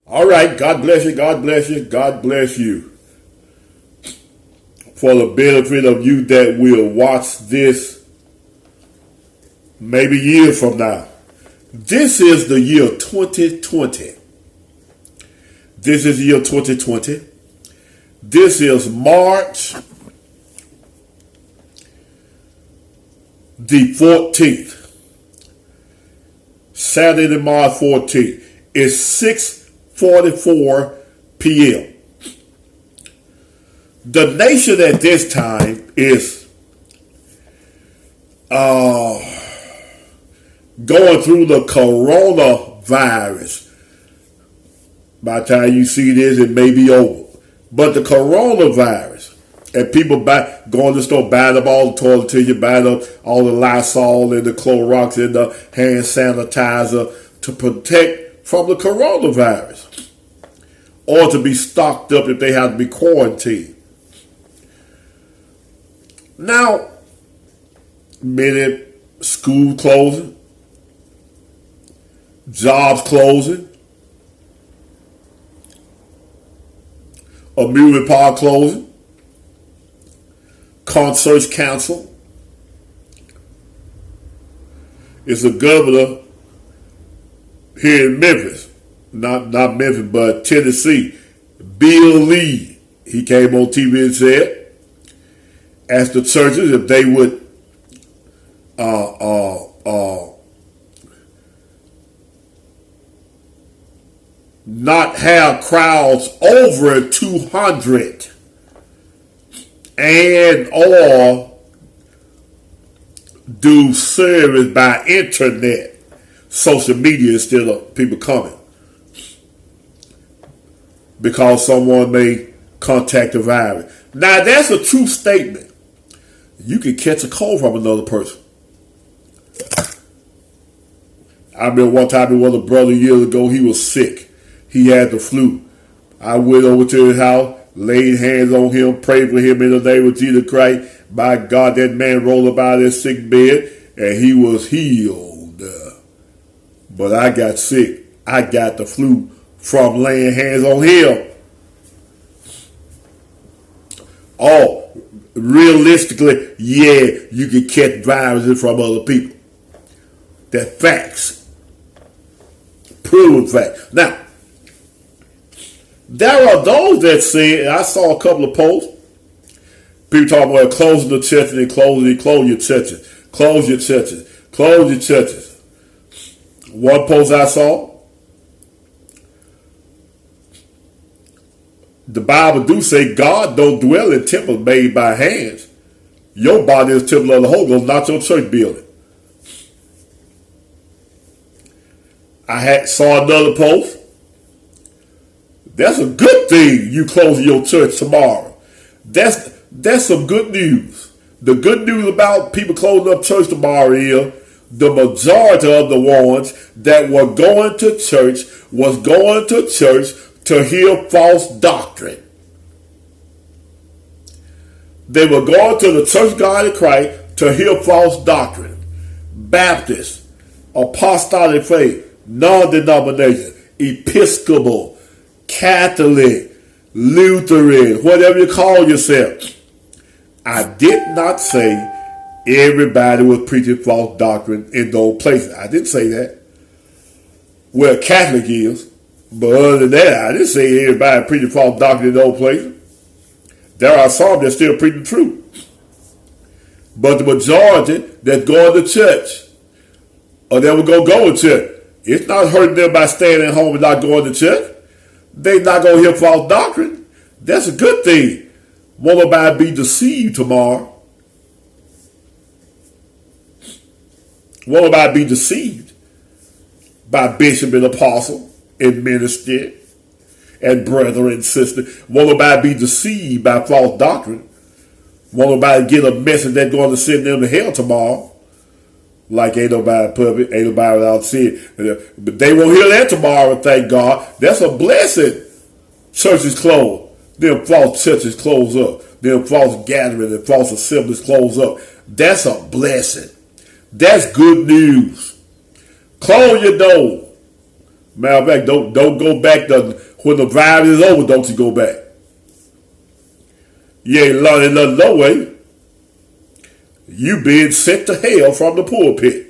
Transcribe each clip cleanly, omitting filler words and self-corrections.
All right, God bless you, God bless you, God bless you. For the benefit of you that will watch this maybe years from now. This is the year 2020. This is year 2020. This is March the 14th. Saturday, March 14th. It's 6:44 p.m. The nation at this time is going through the coronavirus. By the time you see this, it may be over. But the coronavirus, and people going to the store, buying up all the toilet tissue, buying up all the Lysol and the Clorox and the hand sanitizer to protect from the coronavirus, or to be stocked up if they have to be quarantined. Now, many school closing, jobs closing, amusement park closing, concerts canceled. It's a governor here in Memphis, not Memphis, but Tennessee, Bill Lee. He came on TV and said, asked the churches if they would not have crowds over 200 and or do service by internet, social media instead of people coming, because someone may contact the virus. Now that's a true statement. You can catch a cold from another person. I remember one time it was a brother years ago, he was sick. He had the flu. I went over to his house, laid hands on him, prayed for him in the name of Jesus Christ. My God, that man rolled up out of his sick bed and he was healed. But I got sick. I got the flu from laying hands on him. Oh, realistically, yeah, you can catch viruses from other people. That's facts. Proven facts. Now, there are those that say, I saw a couple of posts, people talking about closing the churches and close your churches. Close your churches. Close your churches. One post I saw, the Bible do say God don't dwell in temples made by hands. Your body is the temple of the Holy Ghost, not your church building. I saw another post. That's a good thing you close your church tomorrow. That's some good news. The good news about people closing up church tomorrow is the majority of the ones that were going to church was going to church to hear false doctrine. They were going to the Church of God in Christ to hear false doctrine. Baptist, apostolic faith, non-denomination, Episcopal, Catholic, Lutheran, whatever you call yourself. I did not say everybody was preaching false doctrine in those places. I didn't say that. Well, Catholic is. But other than that, I didn't say everybody preaching false doctrine in those places. There are some that still preaching the truth. But the majority that's going to church, or that were going to go to church, it's not hurting them by staying at home and not going to church. They're not going to hear false doctrine. That's a good thing. Won't nobody be deceived tomorrow. Won't nobody be deceived by bishop and apostle and ministry and brother and sister. Won't nobody be deceived by false doctrine. Won't nobody get a message that's going to send them to hell tomorrow. Like ain't nobody public, ain't nobody without sin. But they won't hear that tomorrow, thank God. That's a blessing. Churches closed. Them false churches close up. Them false gatherings and false assemblies close up. That's a blessing. That's good news. Close your door. Matter of fact, don't go back when the drive is over. Don't you go back? You ain't learning nothing no way. You being sent to hell from the pulpit.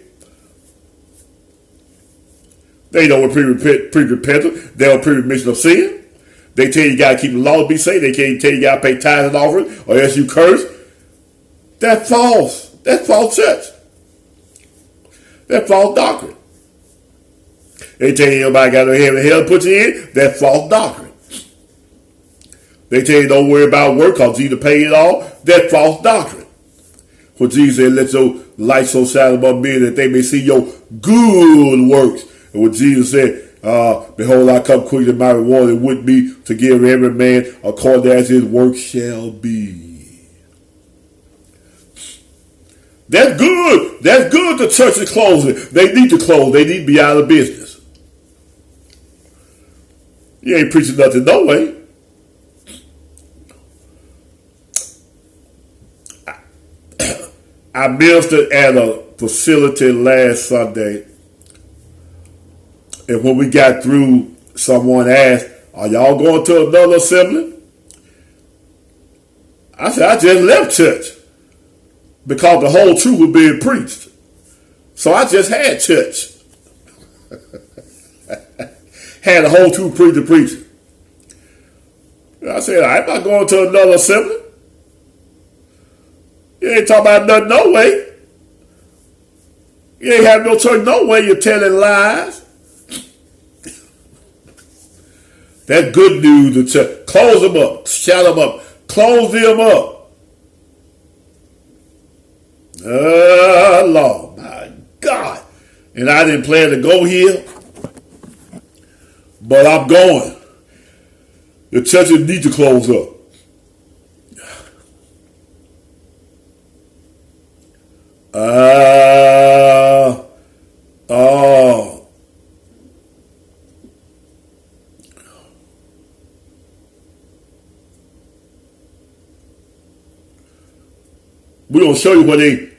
They don't pre-repentance. They don't pre-remission of sin. They tell you got to keep the law to be saved. They can't tell you got to pay tithes and offering or else you curse. That's false. That's false church. That's false doctrine. They tell you nobody got no heaven and hell to put you in. That's false doctrine. They tell you don't worry about work because Jesus paid it all. That's false doctrine. For Jesus said, let your light so shine above men that they may see your good works. And what Jesus said, behold, I come quickly, my reward it would be to give every man according as his work shall be. That's good. That's good the church is closing. They need to close. They need to be out of business. You ain't preaching nothing no way. I ministered at a facility last Sunday, and when we got through, someone asked, are y'all going to another assembly? I said, I just left church because the whole truth was being preached. So I just had church. Had the whole truth preaching. I said, I'm not going to another assembly. You ain't talking about nothing no way. You ain't having no church no way. You're telling lies. That's good news to church. Close them up. Shut them up. Close them up. Oh, Lord, my God. And I didn't plan to go here, but I'm going. The churches need to close up. We're going to show you what they...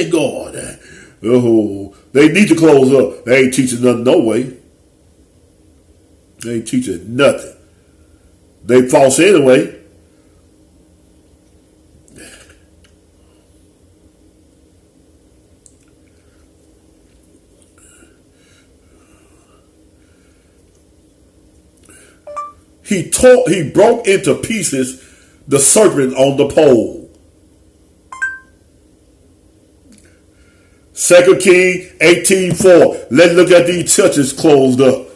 God. Oh, they need to close up. They ain't teaching nothing no way. They ain't teaching nothing. They false anyway. He broke into pieces the serpent on the pole. 2 Kings 18:4. Let's look at these churches closed up.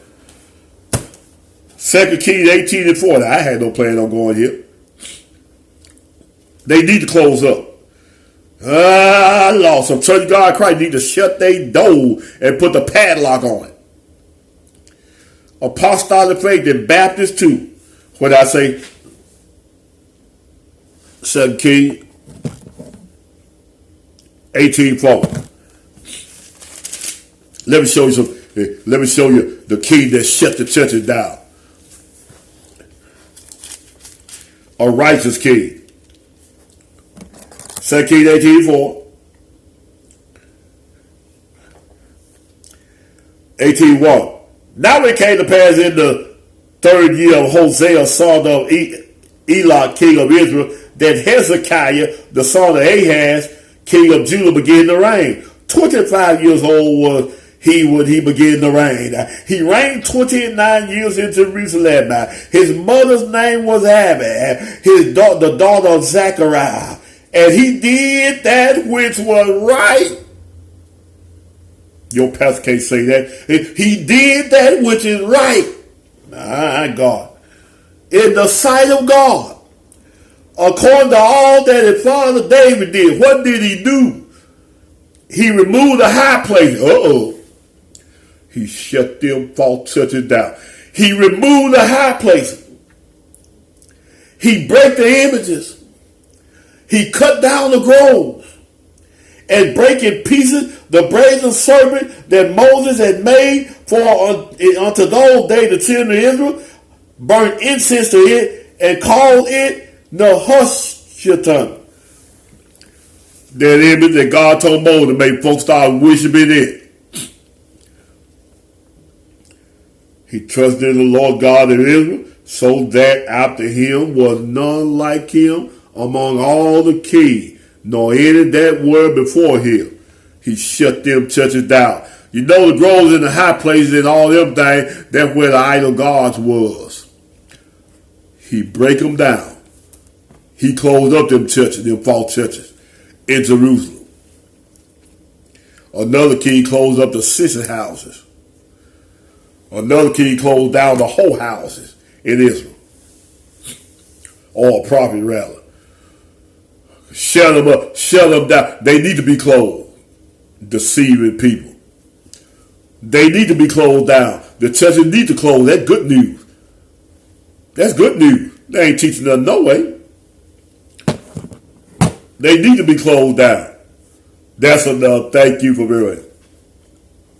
2 Kings 18:4. I had no plan on going here. They need to close up. Lord, some Church of God in Christ need to shut their door and put the padlock on it. Apostolic faith and Baptist too. What I say? 2 Kings 18:4. Let me show you the key that shut the churches down. A righteous king. 2 Kings 18:4. 18:1. Now it came to pass in the 3rd year of Hosea, son of Elah, king of Israel, that Hezekiah, the son of Ahaz, king of Judah, began to reign. 25 years old was he when he began to reign. He reigned 29 years in Jerusalem. His mother's name was Abi, the daughter of Zechariah. And he did that which was right. Your pastor can't say that. He did that which is right. My God. In the sight of God. According to all that his father David did. What did he do? He removed the high places. He shut them false churches down. He removed the high places. He broke the images. He cut down the groves and break in pieces the brazen serpent that Moses had made for unto those days the children of Israel, burnt incense to it and called it Nehushtan. That image that God told Moses to make folks start worshiping it. He trusted in the Lord God of Israel, so that after him was none like him among all the kings, nor any that were before him. He shut them churches down. You know the groves and the high places and all them things, that's where the idol gods was. He break them down. He closed up them churches, them false churches in Jerusalem. Another king closed up the sister houses. Another king closed down the whole houses in Israel. Or property rather. Shut them up, shut them down. They need to be closed. Deceiving people. They need to be closed down. The churches need to close. That's good news. That's good news. They ain't teaching them no way. They need to be closed down. That's enough. Thank you for viewing.